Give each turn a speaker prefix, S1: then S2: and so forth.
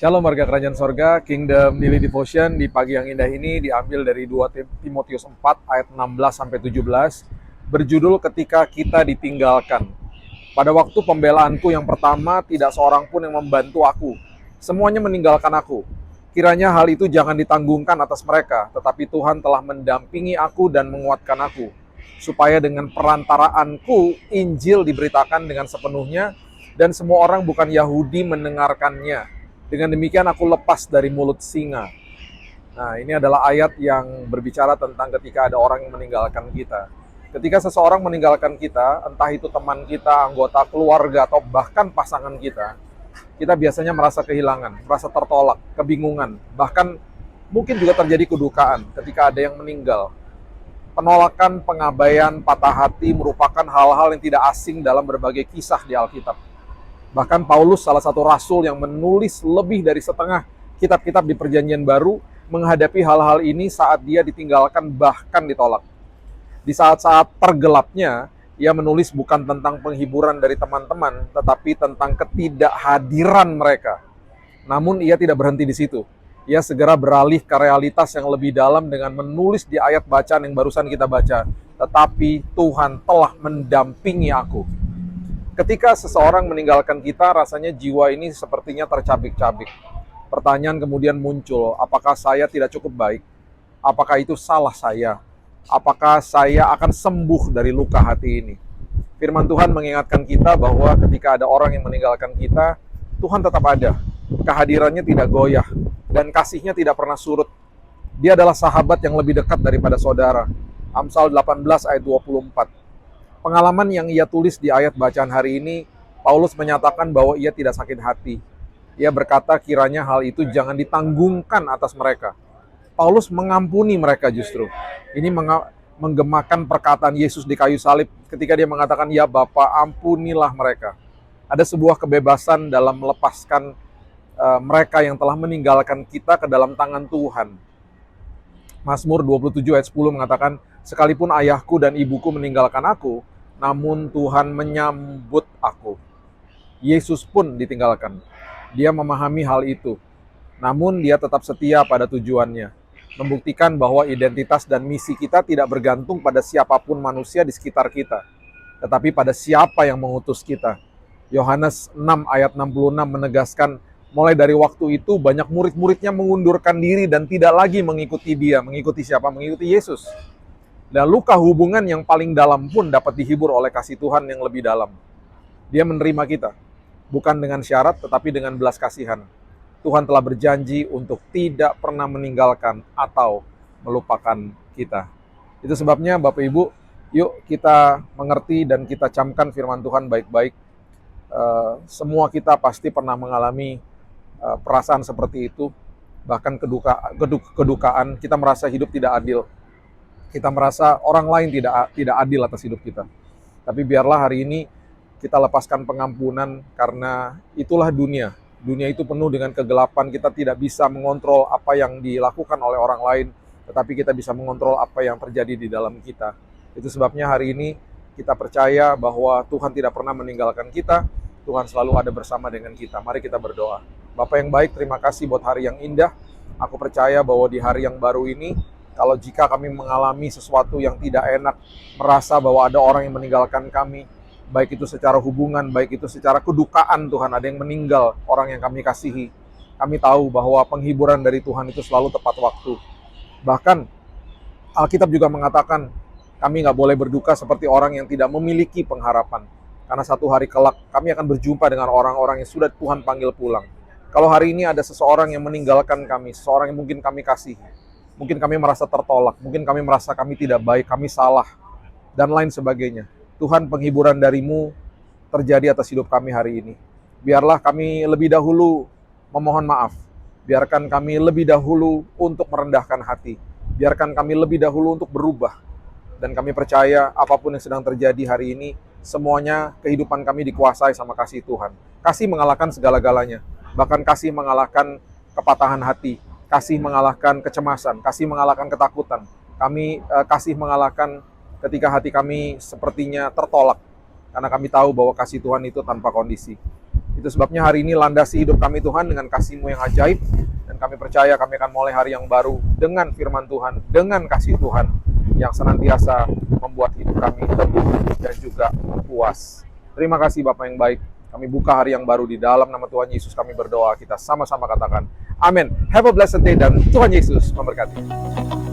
S1: Shalom warga kerajaan sorga, Kingdom Daily Devotion di pagi yang indah ini diambil dari 2 Timotius 4 ayat 16-17, berjudul ketika kita ditinggalkan. Pada waktu pembelaanku yang pertama, tidak seorang pun yang membantu aku. Semuanya meninggalkan aku. Kiranya hal itu jangan ditanggungkan atas mereka, tetapi Tuhan telah mendampingi aku dan menguatkan aku, supaya dengan perantaraanku Injil diberitakan dengan sepenuhnya, dan semua orang bukan Yahudi mendengarkannya. Dengan demikian aku lepas dari mulut singa. Nah, ini adalah ayat yang berbicara tentang ketika ada orang yang meninggalkan kita. Ketika seseorang meninggalkan kita, entah itu teman kita, anggota keluarga, atau bahkan pasangan kita biasanya merasa kehilangan, merasa tertolak, kebingungan. Bahkan mungkin juga terjadi kedukaan ketika ada yang meninggal. Penolakan, pengabaian, patah hati merupakan hal-hal yang tidak asing dalam berbagai kisah di Alkitab. Bahkan Paulus, salah satu rasul yang menulis lebih dari setengah kitab-kitab di Perjanjian Baru, menghadapi hal-hal ini saat dia ditinggalkan bahkan ditolak. Di saat-saat tergelapnya, ia menulis bukan tentang penghiburan dari teman-teman, tetapi tentang ketidakhadiran mereka. Namun ia tidak berhenti di situ. Ia segera beralih ke realitas yang lebih dalam dengan menulis di ayat bacaan yang barusan kita baca. Tetapi Tuhan telah mendampingi aku. Ketika seseorang meninggalkan kita, rasanya jiwa ini sepertinya tercabik-cabik. Pertanyaan kemudian muncul, apakah saya tidak cukup baik? Apakah itu salah saya? Apakah saya akan sembuh dari luka hati ini? Firman Tuhan mengingatkan kita bahwa ketika ada orang yang meninggalkan kita, Tuhan tetap ada. Kehadirannya tidak goyah, dan kasihnya tidak pernah surut. Dia adalah sahabat yang lebih dekat daripada saudara. Amsal 18 ayat 24. Pengalaman yang ia tulis di ayat bacaan hari ini, Paulus menyatakan bahwa ia tidak sakit hati. Ia berkata kiranya hal itu jangan ditanggungkan atas mereka. Paulus mengampuni mereka justru. Ini menggemakan perkataan Yesus di kayu salib ketika dia mengatakan, "Ya Bapa, ampunilah mereka." Ada sebuah kebebasan dalam melepaskan mereka yang telah meninggalkan kita ke dalam tangan Tuhan. Mazmur 27 ayat 10 mengatakan, "Sekalipun ayahku dan ibuku meninggalkan aku, namun Tuhan menyambut aku." Yesus pun ditinggalkan. Dia memahami hal itu. Namun dia tetap setia pada tujuannya. Membuktikan bahwa identitas dan misi kita tidak bergantung pada siapapun manusia di sekitar kita, tetapi pada siapa yang mengutus kita. Yohanes 6 ayat 66 menegaskan, mulai dari waktu itu banyak murid-muridnya mengundurkan diri dan tidak lagi mengikuti dia. Mengikuti siapa? Mengikuti Yesus. Dan luka hubungan yang paling dalam pun dapat dihibur oleh kasih Tuhan yang lebih dalam. Dia menerima kita, bukan dengan syarat tetapi dengan belas kasihan. Tuhan telah berjanji untuk tidak pernah meninggalkan atau melupakan kita. Itu sebabnya Bapak Ibu, yuk kita mengerti dan kita camkan firman Tuhan baik-baik. Semua kita pasti pernah mengalami perasaan seperti itu. Bahkan kedukaan, kita merasa hidup tidak adil. Kita merasa orang lain tidak adil atas hidup kita. Tapi biarlah hari ini kita lepaskan pengampunan, karena itulah dunia. Dunia itu penuh dengan kegelapan. Kita tidak bisa mengontrol apa yang dilakukan oleh orang lain, tetapi kita bisa mengontrol apa yang terjadi di dalam kita. Itu sebabnya hari ini kita percaya bahwa Tuhan tidak pernah meninggalkan kita. Tuhan selalu ada bersama dengan kita. Mari kita berdoa. Bapa yang baik, terima kasih buat hari yang indah. Aku percaya bahwa di hari yang baru ini, kalau jika kami mengalami sesuatu yang tidak enak, merasa bahwa ada orang yang meninggalkan kami, baik itu secara hubungan, baik itu secara kedukaan, Tuhan, ada yang meninggal, orang yang kami kasihi. Kami tahu bahwa penghiburan dari Tuhan itu selalu tepat waktu. Bahkan Alkitab juga mengatakan, kami nggak boleh berduka seperti orang yang tidak memiliki pengharapan. Karena satu hari kelak, kami akan berjumpa dengan orang-orang yang sudah Tuhan panggil pulang. Kalau hari ini ada seseorang yang meninggalkan kami, seseorang yang mungkin kami kasihi, mungkin kami merasa tertolak, mungkin kami merasa kami tidak baik, kami salah, dan lain sebagainya. Tuhan, penghiburan dari-Mu terjadi atas hidup kami hari ini. Biarlah kami lebih dahulu memohon maaf. Biarkan kami lebih dahulu untuk merendahkan hati. Biarkan kami lebih dahulu untuk berubah. Dan kami percaya apapun yang sedang terjadi hari ini, semuanya kehidupan kami dikuasai sama kasih Tuhan. Kasih mengalahkan segala-galanya. Bahkan kasih mengalahkan kepatahan hati. Kasih mengalahkan kecemasan, kasih mengalahkan ketakutan. Kasih mengalahkan ketika hati kami sepertinya tertolak. Karena kami tahu bahwa kasih Tuhan itu tanpa kondisi. Itu sebabnya hari ini landasi hidup kami Tuhan dengan kasih-Mu yang ajaib. Dan kami percaya kami akan mulai hari yang baru dengan firman Tuhan, dengan kasih Tuhan yang senantiasa membuat hidup kami teguh dan juga puas. Terima kasih Bapa yang baik. Kami buka hari yang baru di dalam nama Tuhan Yesus kami berdoa. Kita sama-sama katakan amin. Have a blessed day dan Tuhan Yesus memberkati.